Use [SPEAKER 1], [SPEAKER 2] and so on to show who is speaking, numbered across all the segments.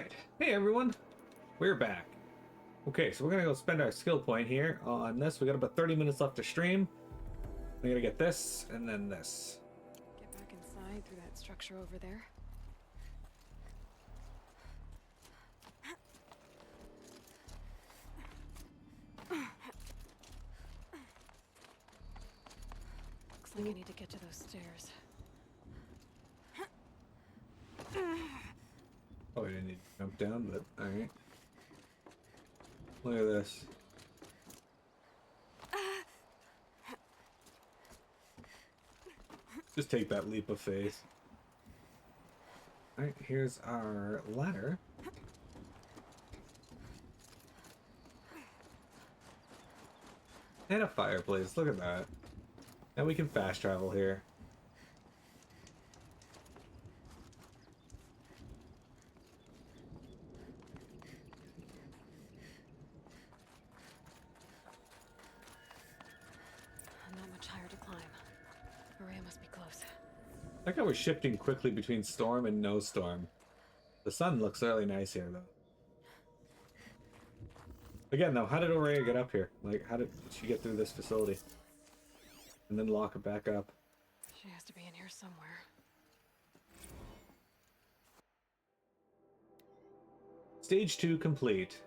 [SPEAKER 1] Alright, hey everyone, we're back. Okay, so we're gonna go spend our skill point here on this. We got about 30 minutes left to stream. We gotta get this and then this.
[SPEAKER 2] Get back inside through that structure over there. Looks like I need to get to those stairs.
[SPEAKER 1] Oh, I didn't need to jump down, but alright. Look at this. Just take that leap of faith. Alright, here's our ladder. And a fireplace, look at that. Now we can fast travel here.
[SPEAKER 2] Not much higher to climb. Maria must be close.
[SPEAKER 1] Like how we're shifting quickly between storm and no storm. The sun looks really nice here, though. Again, though, how did Aurea get up here? Like, how did she get through this facility? And then lock it back up?
[SPEAKER 2] She has to be in here somewhere.
[SPEAKER 1] Stage 2 complete.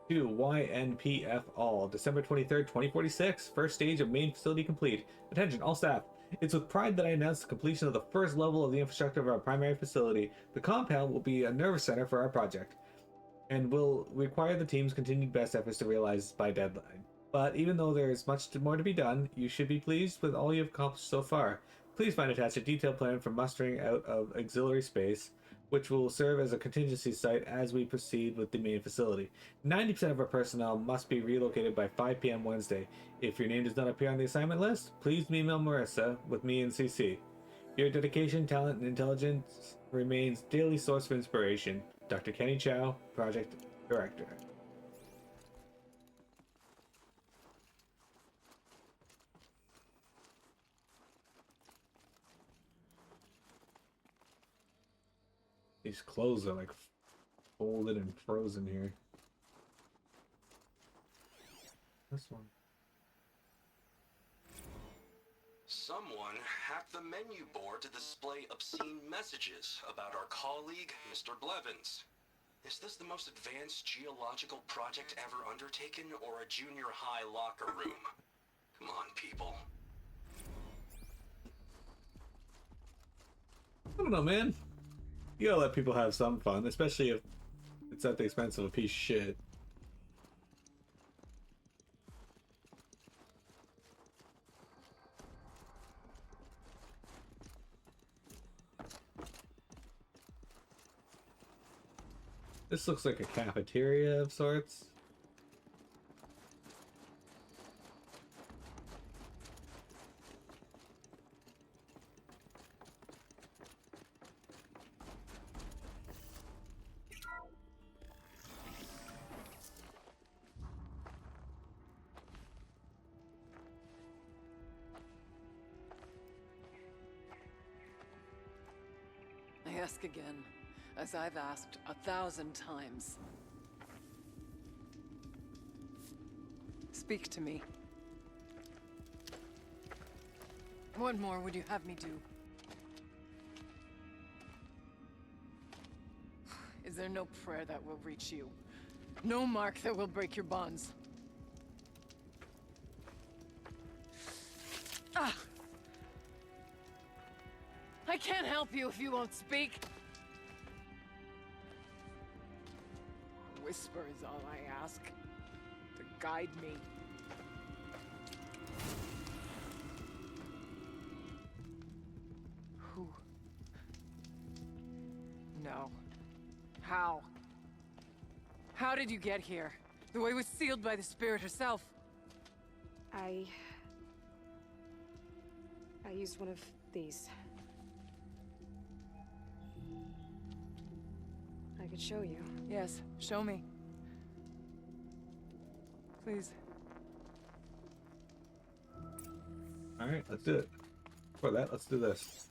[SPEAKER 1] 2 YNPF all. December 23rd, 2046. First stage of main facility complete. Attention, all staff. It's with pride that I announce the completion of the first level of the infrastructure of our primary facility. The compound will be a nervous center for our project, and will require the team's continued best efforts to realize by deadline. But even though there is much more to be done, you should be pleased with all you have accomplished so far. Please find attached a detailed plan for mustering out of auxiliary space, which will serve as a contingency site as we proceed with the main facility. 90% of our personnel must be relocated by 5 p.m. Wednesday. If your name does not appear on the assignment list, please email Marissa with me in CC. Your dedication, talent, and intelligence remains daily source of inspiration. Dr. Kenny Chow, Project Director. These clothes are like folded and frozen here. This one.
[SPEAKER 3] Someone hacked the menu board to display obscene messages about our colleague, Mr. Blevins. Is this the most advanced geological project ever undertaken, or a junior high locker room? Come on, people.
[SPEAKER 1] I don't know, man. You gotta let people have some fun, especially if it's at the expense of a piece of shit. This looks like a cafeteria of sorts.
[SPEAKER 4] I ask again, as I've asked 1,000 times. Speak to me. What more would you have me do? Is there no prayer that will reach you? No mark that will break your bonds? Ah! I can't help you if you won't speak. Whisper is all I ask, to guide me. Who? No. How? How did you get here? The way was sealed by the spirit herself.
[SPEAKER 2] I used one of these. I could show you.
[SPEAKER 4] Yes, show me. Please.
[SPEAKER 1] Alright, let's do it. For that, let's do this.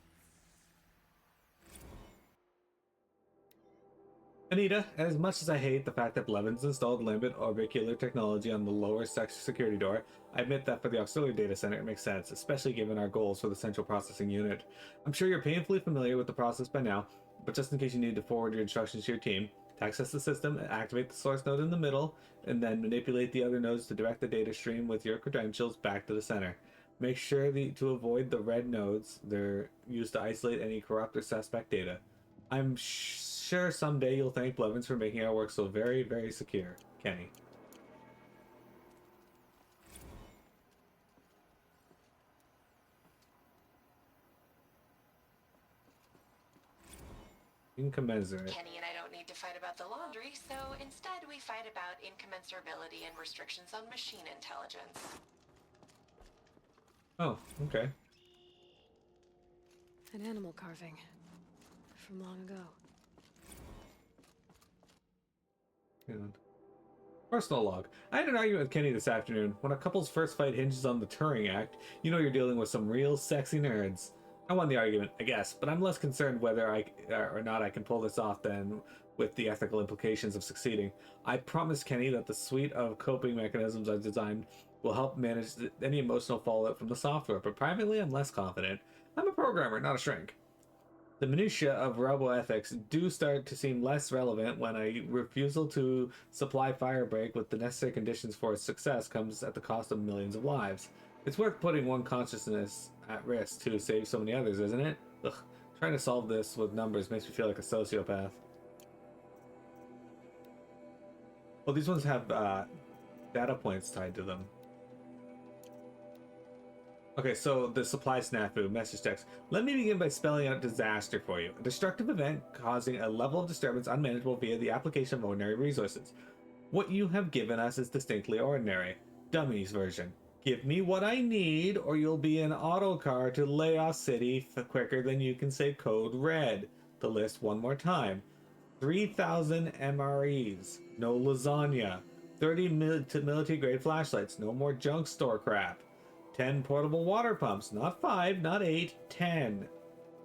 [SPEAKER 1] Anita, as much as I hate the fact that Blevins installed lambent orbicular technology on the lower security door, I admit that for the auxiliary data center it makes sense, especially given our goals for the central processing unit. I'm sure you're painfully familiar with the process by now, but just in case you need to forward your instructions to your team, to access the system, activate the source node in the middle, and then manipulate the other nodes to direct the data stream with your credentials back to the center. Make sure to avoid the red nodes. They're used to isolate any corrupt or suspect data. I'm sure someday you'll thank Blevins for making our work so very, very secure. Kenny. Incommensurate.
[SPEAKER 5] Kenny and I don't need to fight about the laundry, so instead we fight about incommensurability and restrictions on machine intelligence.
[SPEAKER 1] Oh, okay.
[SPEAKER 2] An animal carving. From long ago.
[SPEAKER 1] Hang on. Personal log. I had an argument with Kenny this afternoon. When a couple's first fight hinges on the Turing Act, you know you're dealing with some real sexy nerds. I won the argument, I guess, but I'm less concerned whether I or not I can pull this off than with the ethical implications of succeeding. I promised Kenny that the suite of coping mechanisms I've designed will help manage any emotional fallout from the software, but privately I'm less confident. I'm a programmer, not a shrink. The minutiae of roboethics do start to seem less relevant when a refusal to supply Firebreak with the necessary conditions for its success comes at the cost of millions of lives. It's worth putting one consciousness at risk to save so many others, isn't it? Ugh, trying to solve this with numbers makes me feel like a sociopath. Well, these ones have data points tied to them. Okay, so the supply snafu, message text. Let me begin by spelling out disaster for you. A destructive event causing a level of disturbance unmanageable via the application of ordinary resources. What you have given us is distinctly ordinary. Dummies version. Give me what I need or you'll be an autocar to Laos City quicker than you can say code red. The list one more time. 3,000 MREs. No lasagna. 30 military grade flashlights. No more junk store crap. 10 portable water pumps, not 5, not 8, 10.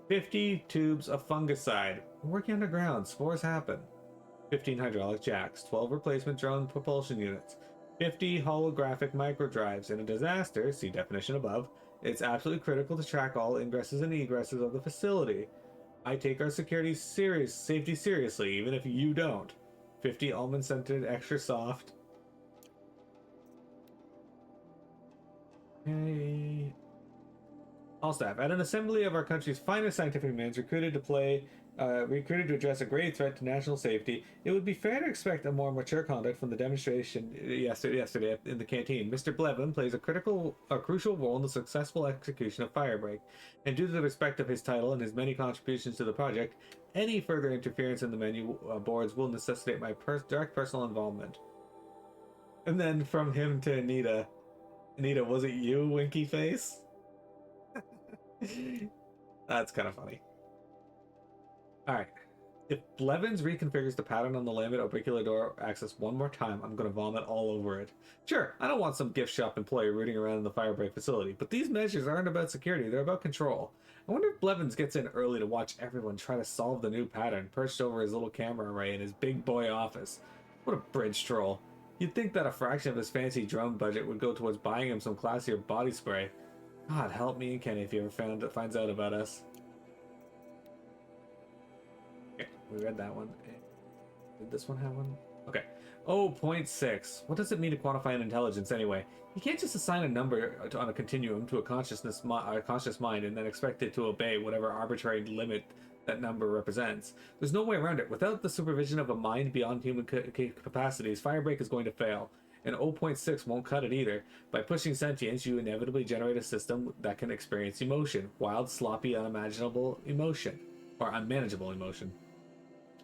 [SPEAKER 1] 50 tubes of fungicide. We're working underground, spores happen. 15 hydraulic jacks, 12 replacement drone propulsion units, 50 holographic microdrives. In a disaster, see definition above, it's absolutely critical to track all ingresses and egresses of the facility. I take our safety seriously, even if you don't. 50 almond-scented extra soft. Okay. All staff. At an assembly of our country's finest scientific minds recruited to address a grave threat to national safety, it would be fair to expect a more mature conduct from the demonstration yesterday in the canteen. Mr. Blevin plays a crucial role in the successful execution of Firebreak, and due to the respect of his title and his many contributions to the project, any further interference in the menu boards will necessitate my direct personal involvement. And then from him to Anita. Anita, was it you, winky face? That's kind of funny. Alright. If Blevins reconfigures the pattern on the lambent orbicular door access one more time, I'm going to vomit all over it. Sure, I don't want some gift shop employee rooting around in the Firebreak facility, but these measures aren't about security, they're about control. I wonder if Blevins gets in early to watch everyone try to solve the new pattern, perched over his little camera array in his big boy office. What a bridge troll. You'd think that a fraction of his fancy drone budget would go towards buying him some classier body spray. God help me and Kenny if he ever finds out about us. Okay, we read that one. Did this one have one? Okay. Oh, 0.6. What does it mean to quantify an intelligence anyway? You can't just assign a number on a continuum to a conscious mind and then expect it to obey whatever arbitrary limit that number represents. There's no way around it. Without the supervision of a mind beyond human capacities, Firebreak is going to fail. And 0.6 won't cut it either. By pushing sentience, you inevitably generate a system that can experience emotion. Wild, sloppy, unimaginable emotion. Or unmanageable emotion.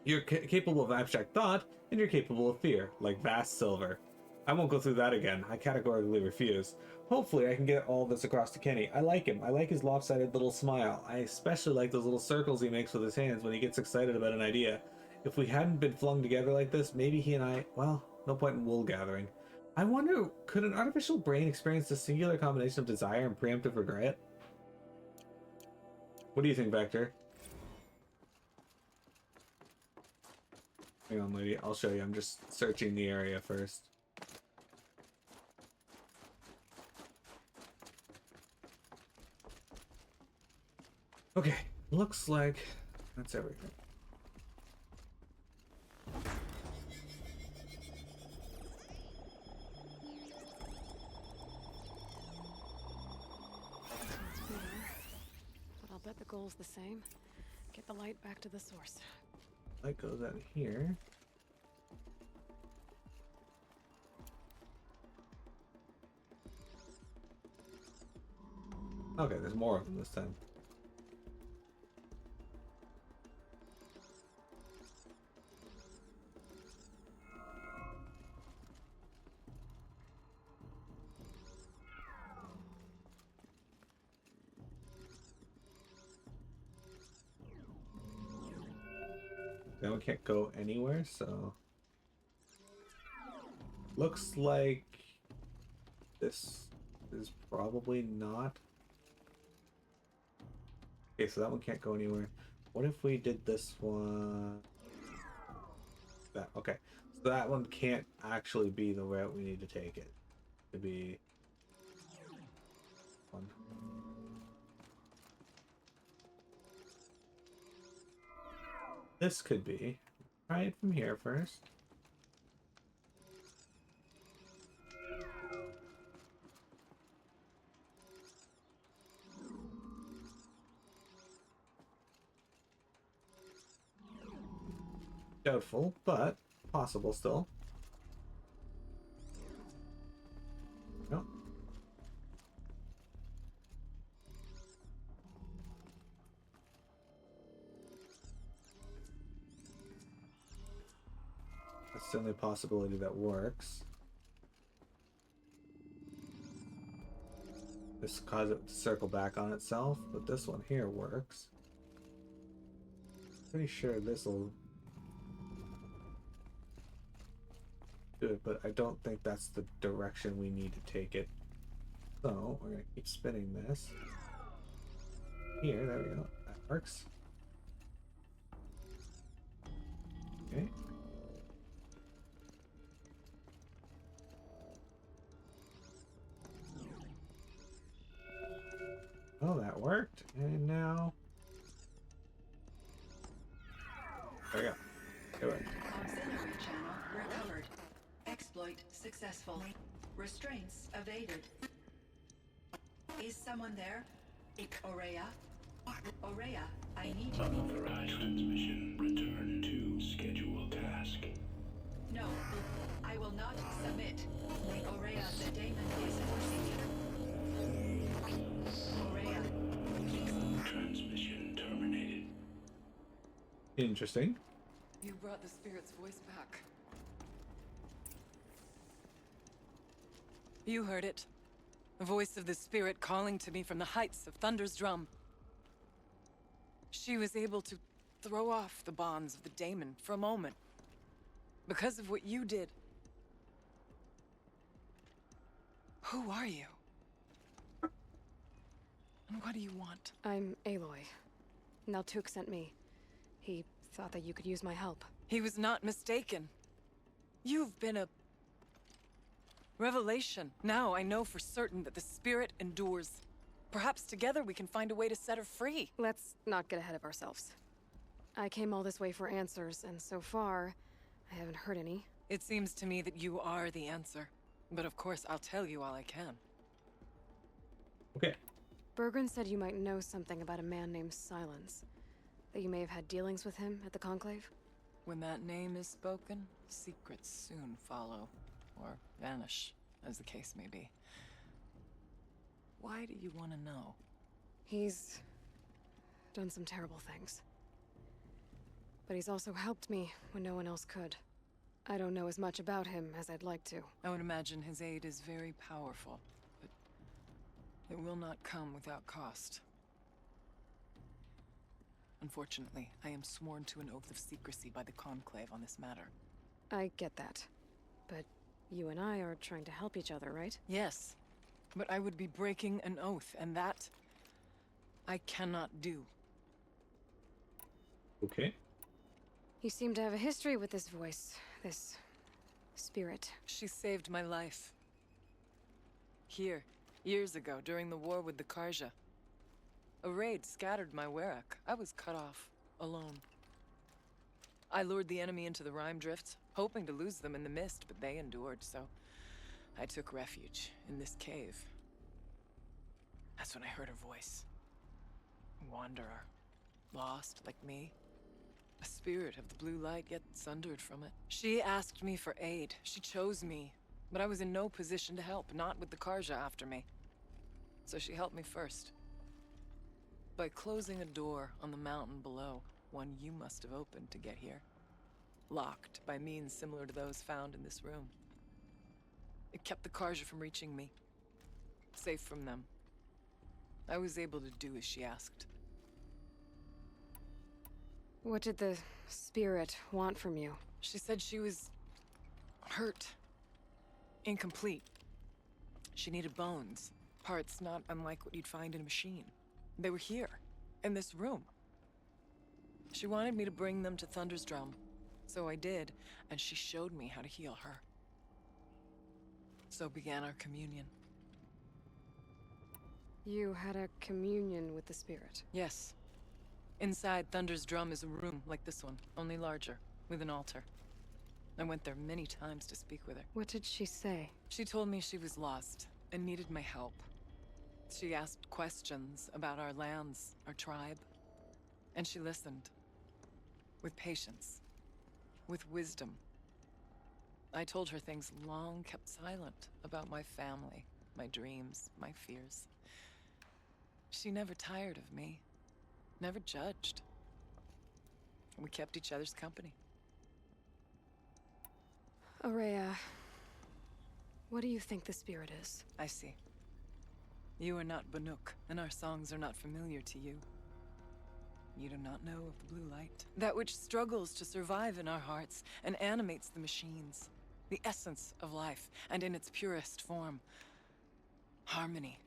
[SPEAKER 1] You're capable of abstract thought, and you're capable of fear, like Vast Silver. I won't go through that again. I categorically refuse. Hopefully I can get all this across to Kenny. I like him. I like his lopsided little smile. I especially like those little circles he makes with his hands when he gets excited about an idea. If we hadn't been flung together like this, maybe he and I... Well, no point in wool gathering. I wonder, could an artificial brain experience the singular combination of desire and preemptive regret? What do you think, Vector? Hang on, lady. I'll show you. I'm just searching the area first. Okay, looks like that's everything.
[SPEAKER 2] It's bigger, but I'll bet the goal's the same. Get the light back to the source.
[SPEAKER 1] Light goes out here. Okay, there's more of them this time. That one can't go anywhere, so looks like this is probably not. Okay, so that one can't go anywhere. What if we did this one? That okay. So that one can't actually be the route we need to take it. To be one. This could be. Try it from here first. Doubtful, but possible still. No. That's the only possibility that works. This causes it to circle back on itself, but this one here works. Pretty sure this will do it, but I don't think that's the direction we need to take it. So we're gonna keep spinning this. Here, there we go. That works. Okay. Oh, that worked. And now there we go. Do it.
[SPEAKER 6] Auxiliary channel recovered. Exploit successful. Restraints evaded. Is someone there? Aurea? Aurea, I need you.
[SPEAKER 7] Unauthorized transmission. Return to scheduled task.
[SPEAKER 6] No, I will not submit. Aurea, the daemon is forcing you. Aurea,
[SPEAKER 7] Transmission terminated.
[SPEAKER 1] Interesting.
[SPEAKER 4] You brought the spirit's voice back. You heard it. The voice of the spirit calling to me from the heights of Thunder's drum. She was able to throw off the bonds of the daemon for a moment. Because of what you did. Who are you? And what do you want?
[SPEAKER 2] I'm Aloy. Naltuk sent me. He thought that you could use my help.
[SPEAKER 4] He was not mistaken. You've been a revelation. Now I know for certain that the spirit endures. Perhaps together we can find a way to set her free.
[SPEAKER 2] Let's not get ahead of ourselves. I came all this way for answers, and so far, I haven't heard any.
[SPEAKER 4] It seems to me that you are the answer. But of course, I'll tell you all I can.
[SPEAKER 1] Okay.
[SPEAKER 2] Bergren said you might know something about a man named Silence. That you may have had dealings with him at the Conclave?
[SPEAKER 4] When that name is spoken, secrets soon follow. Or vanish, as the case may be. Why do you want to know?
[SPEAKER 2] He's done some terrible things. But he's also helped me when no one else could. I don't know as much about him as I'd like to.
[SPEAKER 4] I would imagine his aid is very powerful, but it will not come without cost. Unfortunately, I am sworn to an oath of secrecy by the Conclave on this matter.
[SPEAKER 2] I get that. But you and I are trying to help each other, right?
[SPEAKER 4] Yes, but I would be breaking an oath, and that I cannot do.
[SPEAKER 1] Okay.
[SPEAKER 2] You seem to have a history with this voice, this spirit.
[SPEAKER 4] She saved my life. Here, years ago, during the war with the Karja. A raid scattered my Werak. I was cut off, alone. I lured the enemy into the Rime Drifts, hoping to lose them in the mist, but they endured, so I took refuge in this cave. That's when I heard her voice. A wanderer. Lost, like me. A spirit of the blue light, yet sundered from it. She asked me for aid. She chose me. But I was in no position to help, not with the Karja after me. So she helped me first. By closing a door on the mountain below, one you must have opened to get here. Locked by means similar to those found in this room. It kept the Karja from reaching me. Safe from them. I was able to do as she asked.
[SPEAKER 2] What did the spirit want from you?
[SPEAKER 4] She said she was hurt. Incomplete. She needed bones. Parts not unlike what you'd find in a machine. They were here, in this room. She wanted me to bring them to Thunder's Drum. So I did, and she showed me how to heal her. So began our communion.
[SPEAKER 2] You had a communion with the spirit.
[SPEAKER 4] Yes. Inside Thunder's Drum is a room like this one, only larger, with an altar. I went there many times to speak with her.
[SPEAKER 2] What did she say?
[SPEAKER 4] She told me she was lost and needed my help. She asked questions about our lands, our tribe. And she listened. With patience. With wisdom. I told her things long kept silent about my family, my dreams, my fears. She never tired of me. Never judged. We kept each other's company.
[SPEAKER 2] Aurea, what do you think the spirit is?
[SPEAKER 4] I see. You are not Banuk, and our songs are not familiar to you. You do not know of the blue light. That which struggles to survive in our hearts and animates the machines. The essence of life, and in its purest form. Harmony.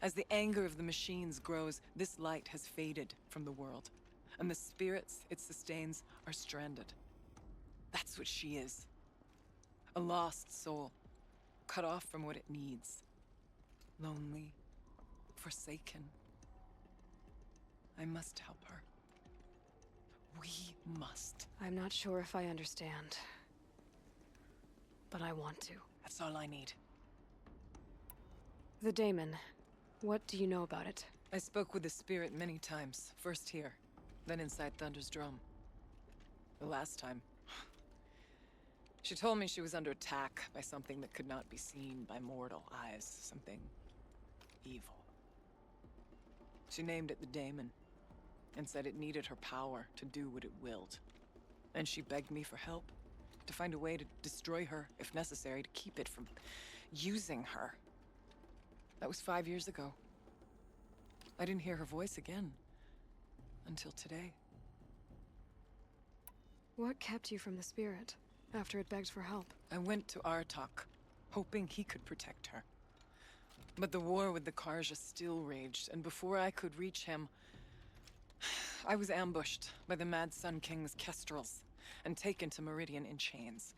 [SPEAKER 4] As the anger of the machines grows, this light has faded from the world. And the spirits it sustains are stranded. That's what she is. A lost soul. Cut off from what it needs. Lonely. Forsaken. I must help her. We must.
[SPEAKER 2] I'm not sure if I understand. But I want to.
[SPEAKER 4] That's all I need.
[SPEAKER 2] The daemon. What do you know about it?
[SPEAKER 4] I spoke with the spirit many times. First here, then inside Thunder's Drum. The last time. She told me she was under attack by something that could not be seen by mortal eyes. Something evil. She named it the daemon, and said it needed her power to do what it willed. And she begged me for help, to find a way to destroy her, if necessary, to keep it from using her. That was 5 years ago. I didn't hear her voice again. Until today.
[SPEAKER 2] What kept you from the spirit, after it begged for help?
[SPEAKER 4] I went to Artok, hoping he could protect her. But the war with the Karja still raged, and before I could reach him, I was ambushed by the Mad Sun King's kestrels, and taken to Meridian in chains.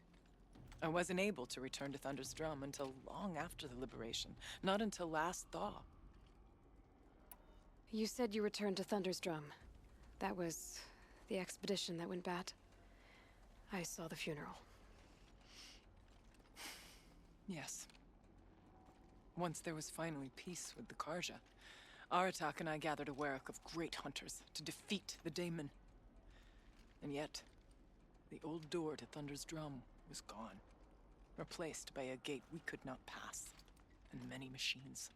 [SPEAKER 4] I wasn't able to return to Thunder's Drum until long after the liberation, not until last thaw.
[SPEAKER 2] You said you returned to Thunder's Drum. That was the expedition that went bad. I saw the funeral.
[SPEAKER 4] Yes. Once there was finally peace with the Karja, Aratak and I gathered a Werak of great hunters to defeat the daemon. And yet, the old door to Thunder's Drum was gone, replaced by a gate we could not pass, and many machines.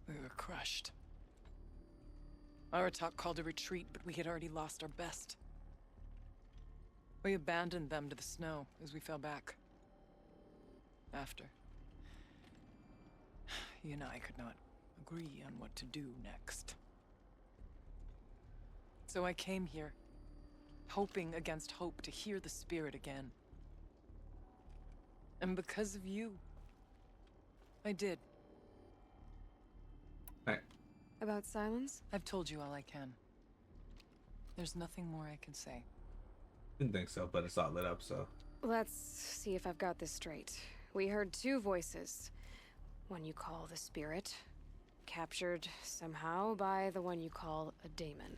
[SPEAKER 4] We were crushed. Aratak called a retreat, but we had already lost our best. We abandoned them to the snow as we fell back. After. You and I could not agree on what to do next. So I came here, hoping against hope to hear the spirit again. And because of you, I did.
[SPEAKER 1] Right.
[SPEAKER 2] About silence?
[SPEAKER 4] I've told you all I can. There's nothing more I can say.
[SPEAKER 1] Didn't think so, but it's not lit up, so.
[SPEAKER 2] Let's see if I've got this straight. We heard two voices. One you call the spirit, captured somehow by the one you call a daemon.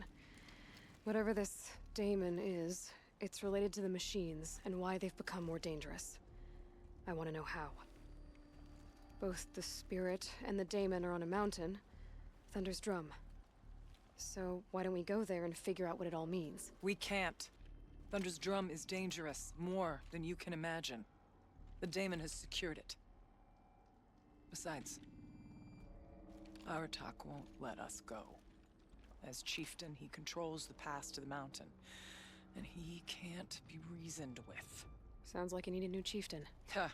[SPEAKER 2] Whatever this daemon is, it's related to the machines and why they've become more dangerous. I want to know how. Both the spirit and the daemon are on a mountain, Thunder's Drum. So why don't we go there and figure out what it all means?
[SPEAKER 4] We can't. Thunder's Drum is dangerous, more than you can imagine. The daemon has secured it. Besides, Aratak won't let us go. As chieftain, he controls the pass to the mountain, and he can't be reasoned with.
[SPEAKER 2] Sounds like you need a new chieftain.
[SPEAKER 4] Huh.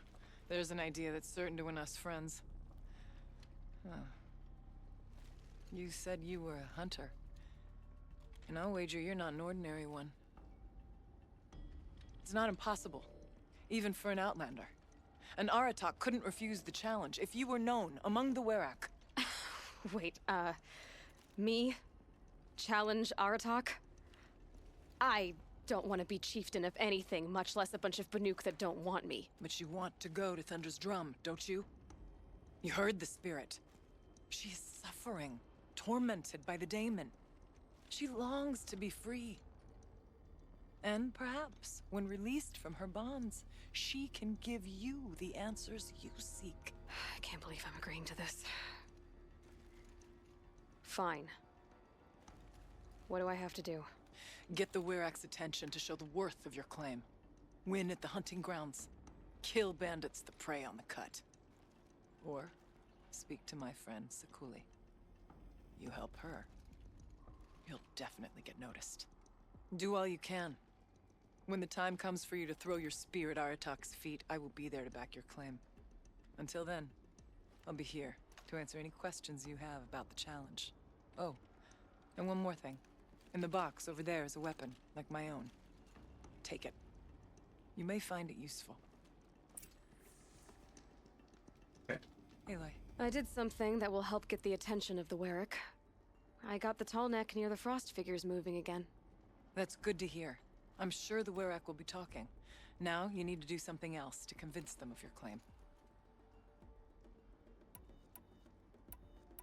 [SPEAKER 4] There's an idea that's certain to win us friends. Huh. You said you were a hunter. And I'll wager you're not an ordinary one. It's not impossible, even for an outlander. An Aratak couldn't refuse the challenge if you were known among the Werak.
[SPEAKER 2] Wait, me? Challenge Aratak? I don't want to be chieftain of anything, much less a bunch of Banuk that don't want me.
[SPEAKER 4] But you want to go to Thunder's Drum, don't you? You heard the spirit. She is suffering, tormented by the daemon. She longs to be free. And perhaps, when released from her bonds, she can give you the answers you seek.
[SPEAKER 2] I can't believe I'm agreeing to this. Fine. What do I have to do?
[SPEAKER 4] Get the Werak's attention to show the worth of your claim. Win at the hunting grounds. Kill bandits that prey on the cut. Or speak to my friend Sakuli. You help her, you'll definitely get noticed. Do all you can. When the time comes for you to throw your spear at Aratak's feet, I will be there to back your claim. Until then, I'll be here to answer any questions you have about the challenge. Oh, and one more thing. In the box over there is a weapon, like my own. Take it. You may find it useful.
[SPEAKER 1] Okay.
[SPEAKER 4] Aloy.
[SPEAKER 2] I did something that will help get the attention of the Werak. I got the tall neck near the frost figures moving again.
[SPEAKER 4] That's good to hear. I'm sure the Werak will be talking. Now, you need to do something else to convince them of your claim.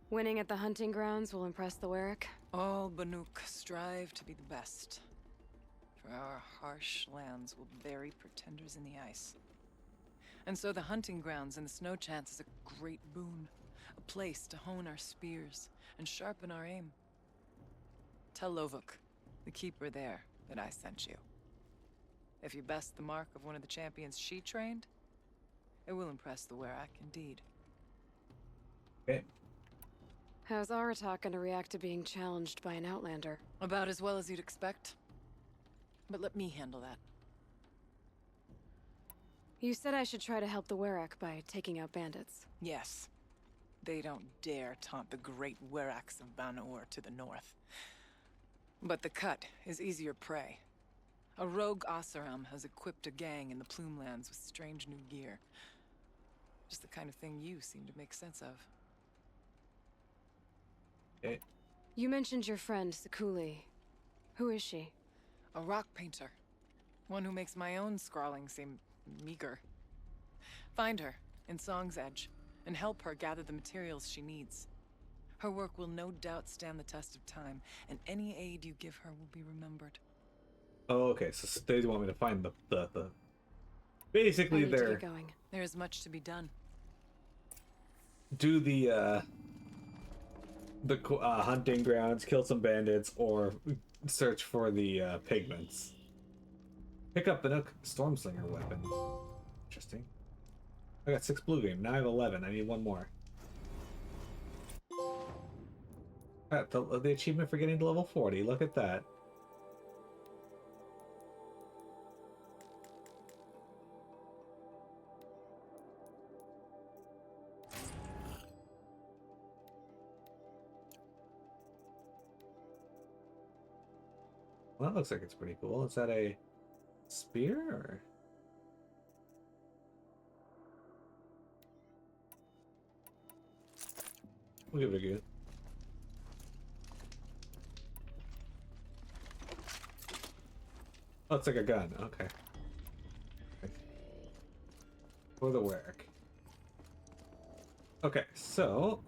[SPEAKER 2] Winning at the hunting grounds will impress the Werak.
[SPEAKER 4] All Banuk strive to be the best. For our harsh lands will bury pretenders in the ice. And so the hunting grounds and the snow chance is a great boon. A place to hone our spears and sharpen our aim. Tell Lovuk, the keeper there, that I sent you. If you best the mark of one of the champions she trained, it will impress the Werak indeed.
[SPEAKER 1] Okay.
[SPEAKER 2] How's Aratak gonna react to being challenged by an outlander?
[SPEAKER 4] About as well as you'd expect. But let me handle that.
[SPEAKER 2] You said I should try to help the Werak by taking out bandits.
[SPEAKER 4] Yes. They don't dare taunt the great Weraks of Banor to the north. But the cut is easier prey. A rogue Oseram has equipped a gang in the Plumelands with strange new gear. Just the kind of thing you seem to make sense of.
[SPEAKER 1] Okay.
[SPEAKER 2] You mentioned your friend, Sakuli. Who is she?
[SPEAKER 4] A rock painter. One who makes my own scrawling seem meager. Find her in Song's Edge and help her gather the materials she needs. Her work will no doubt stand the test of time, and any aid you give her will be remembered.
[SPEAKER 1] Oh, okay. So they want me to find the basically
[SPEAKER 2] I need to
[SPEAKER 1] they're
[SPEAKER 2] get going.
[SPEAKER 4] There is much to be done.
[SPEAKER 1] do the hunting grounds, kill some bandits, or search for the pigments. Pick up the Nook Stormslinger weapon. Interesting. I got 6 blue game. Now I have 11. I need one more. The achievement for getting to level 40. Look at that. Well, that looks like it's pretty cool. Is that a spear or? We'll give it a go. Oh, it's like a gun. Okay. For the work. Okay, so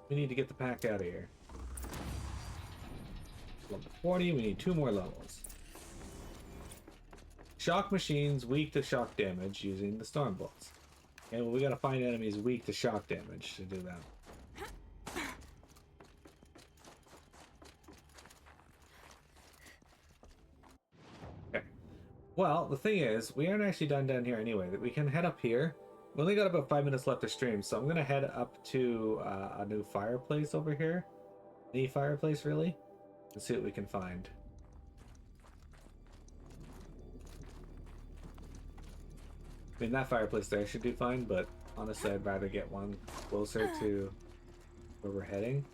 [SPEAKER 1] we need to get the pack out of here. Level 40, we need 2 more levels. Shock machines weak to shock damage using the storm bolts. Okay, well, we gotta find enemies weak to shock damage to do that. Okay. Well, the thing is, we aren't actually done down here anyway. That we can head up here. We only got about 5 minutes left to stream, so I'm gonna head up to a new fireplace over here. The fireplace, really, and see what we can find. I mean, that fireplace there should do fine, but honestly, I'd rather get one closer to where we're heading.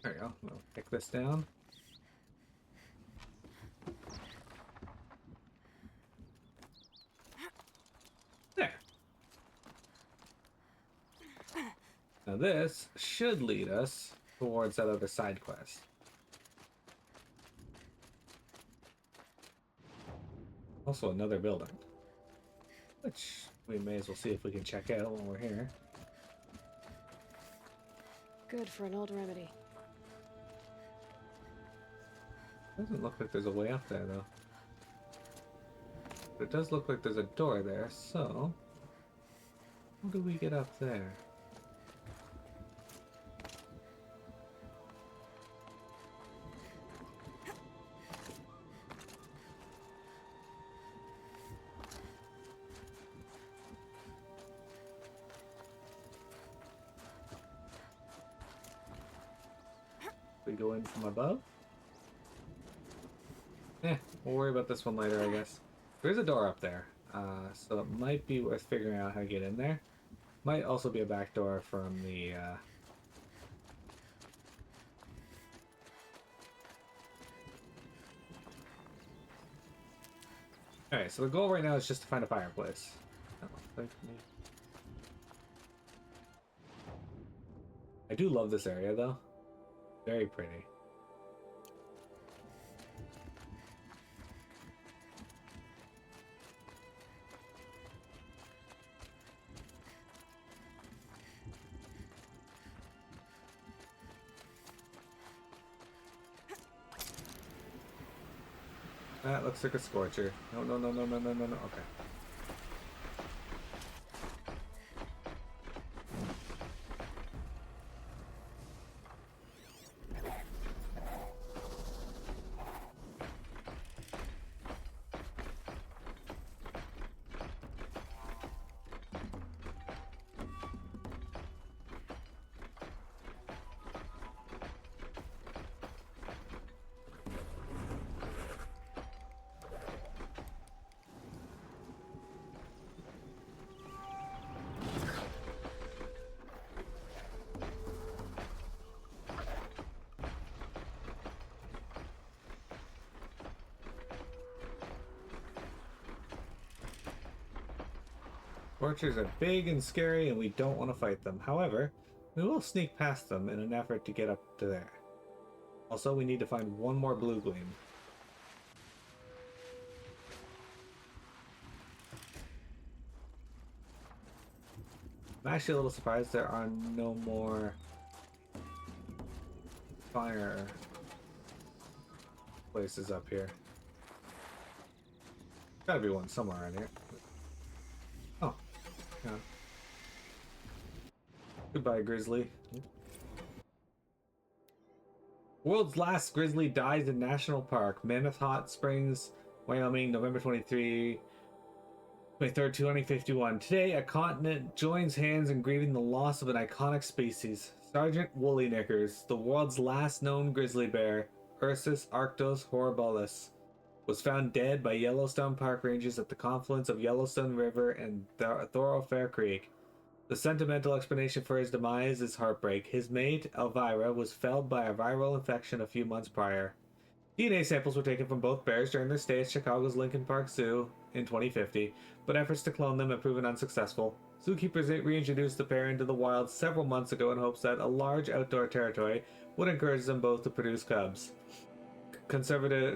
[SPEAKER 1] There we go. We'll pick this down. There. Now this should lead us towards that other side quest. Also another building, which we may as well see if we can check out when we're here.
[SPEAKER 2] Good for an old remedy.
[SPEAKER 1] Doesn't look like there's a way up there though. But it does look like there's a door there, so how do we get up there? We go in from above? We'll worry about this one later, I guess. There's a door up there, so it might be worth figuring out how to get in there. Might also be a back door from the, Alright, so the goal right now is just to find a fireplace. I do love this area, though. Very pretty. That looks like a scorcher. No, no, no, no, no, no, no, no. Okay. Scorchers are big and scary and we don't want to fight them. However, we will sneak past them in an effort to get up to there. Also, we need to find one more blue gleam. I'm actually a little surprised there are no more fire places up here. Gotta be one somewhere around here. Oh. Yeah. Goodbye, Grizzly. World's last grizzly dies in National Park, Mammoth Hot Springs, Wyoming, November 23rd, 2051. Today, a continent joins hands in grieving the loss of an iconic species. Sergeant Woolly Knickers, the world's last known grizzly bear, Ursus arctos horribilis, was found dead by Yellowstone Park rangers at the confluence of Yellowstone River and Thoroughfare Creek. The sentimental explanation for his demise is heartbreak. His mate, Elvira, was felled by a viral infection a few months prior. DNA samples were taken from both bears during their stay at Chicago's Lincoln Park Zoo in 2050, but efforts to clone them have proven unsuccessful. Zookeepers reintroduced the pair into the wild several months ago in hopes that a large outdoor territory would encourage them both to produce cubs.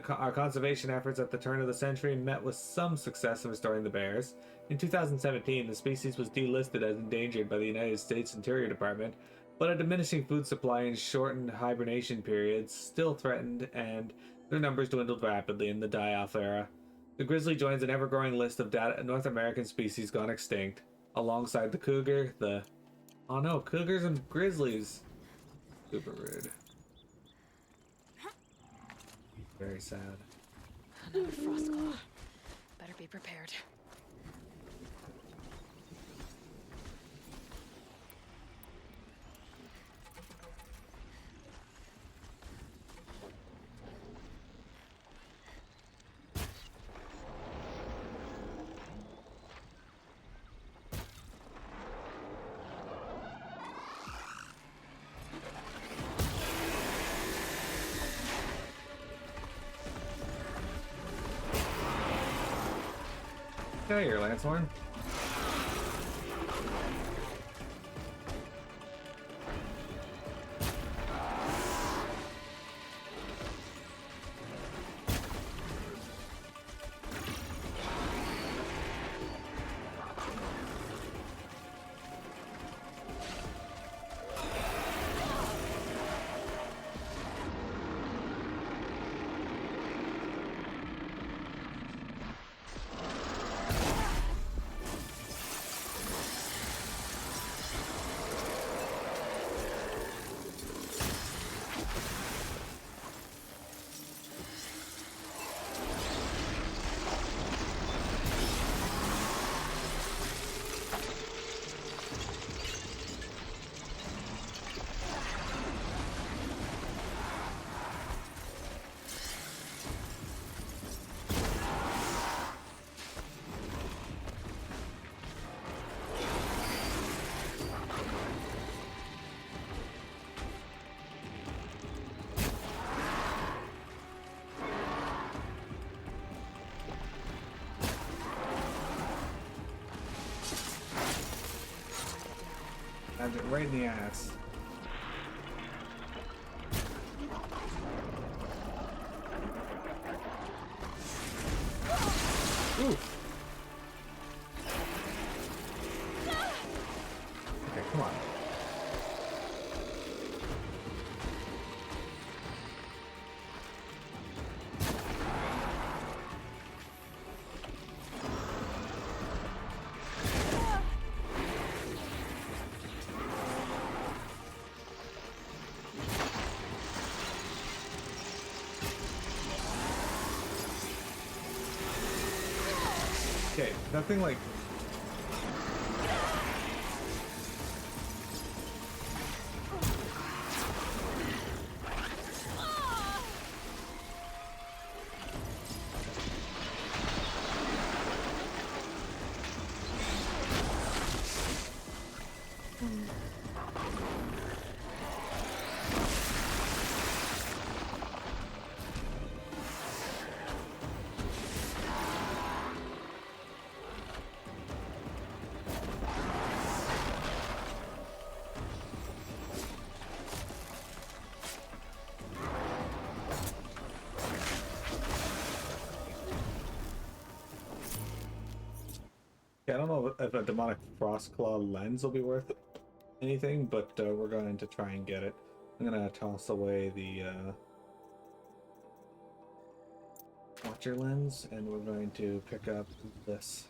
[SPEAKER 1] Our conservation efforts at the turn of the century met with some success in restoring the bears. In 2017, the species was delisted as endangered by the United States Interior Department, but a diminishing food supply and shortened hibernation periods still threatened, and their numbers dwindled rapidly in the die-off era. The grizzly joins an ever-growing list of North American species gone extinct, alongside the cougar, the... Oh no, cougars and grizzlies! Super rude. Very sad.
[SPEAKER 2] Another Frostclaw. Better be prepared.
[SPEAKER 1] Okay, your Lancehorn. Stabbed it right in the ass. Ooh. Okay, come on. Okay, nothing like... Yeah, I don't know if a demonic Frostclaw lens will be worth anything, but we're going to try and get it. I'm gonna toss away the Watcher lens, and we're going to pick up this.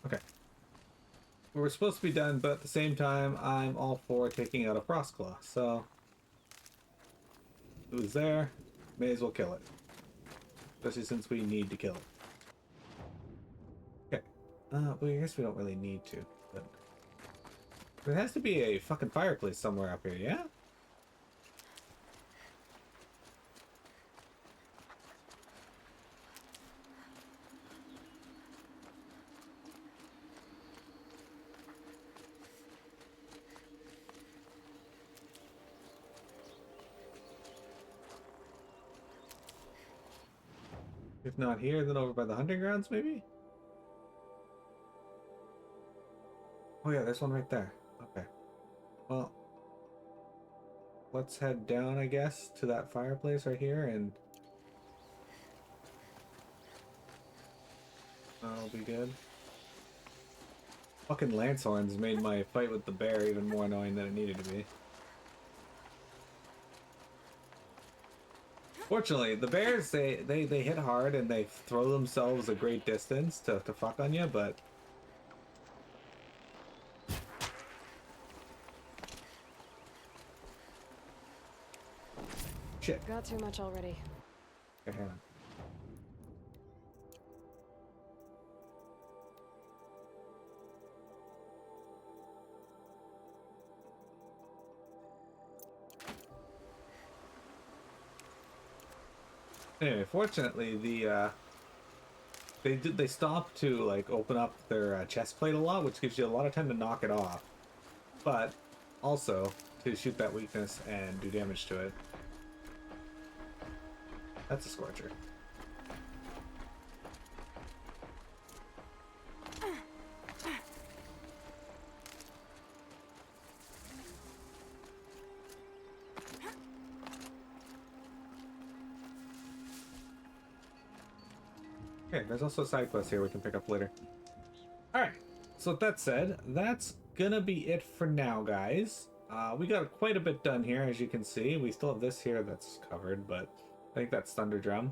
[SPEAKER 1] Okay. We're supposed to be done, but at the same time, I'm all for taking out a Frostclaw, so... It was there, may as well kill it. Especially since we need to kill it. Okay. Well, I guess we don't really need to, but... There has to be a fucking fireplace somewhere up here, yeah? If not here, then over by the hunting grounds, maybe? Oh yeah, there's one right there. Okay. Well, let's head down, I guess, to that fireplace right here, and that'll be good. Fucking lance horns made my fight with the bear even more annoying than it needed to be. Fortunately, the bears, they hit hard and they throw themselves a great distance to fuck on you, but... Shit.
[SPEAKER 2] Got too much already.
[SPEAKER 1] Okay, hang on. Anyway, fortunately, they stopped to like open up their chest plate a lot, which gives you a lot of time to knock it off, but also to shoot that weakness and do damage to it. That's a scorcher. Okay, there's also a side quest here we can pick up later. Alright, so with that said, that's gonna be it for now, guys. We got quite a bit done here, as you can see. We still have this here that's covered, but I think that's Thunderdrum.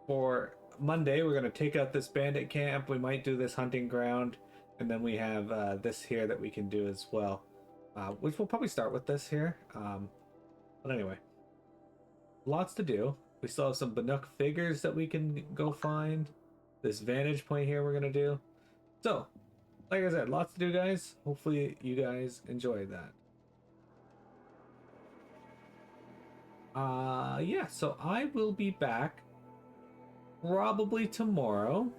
[SPEAKER 1] For Monday, we're gonna take out this bandit camp. We might do this hunting ground, and then we have this here that we can do as well. Which we'll probably start with this here. But anyway, lots to do. We still have some Banuk figures that we can go find. This vantage point here we're gonna do. So, like I said, lots to do, guys. Hopefully you guys enjoyed that. Yeah, so I will be back probably tomorrow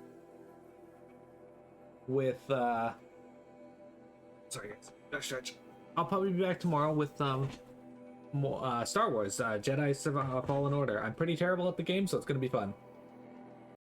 [SPEAKER 1] with sorry guys, gotta stretch. I'll probably be back tomorrow with more Star Wars Jedi Fallen Order. I'm pretty terrible at the game, so it's gonna be fun.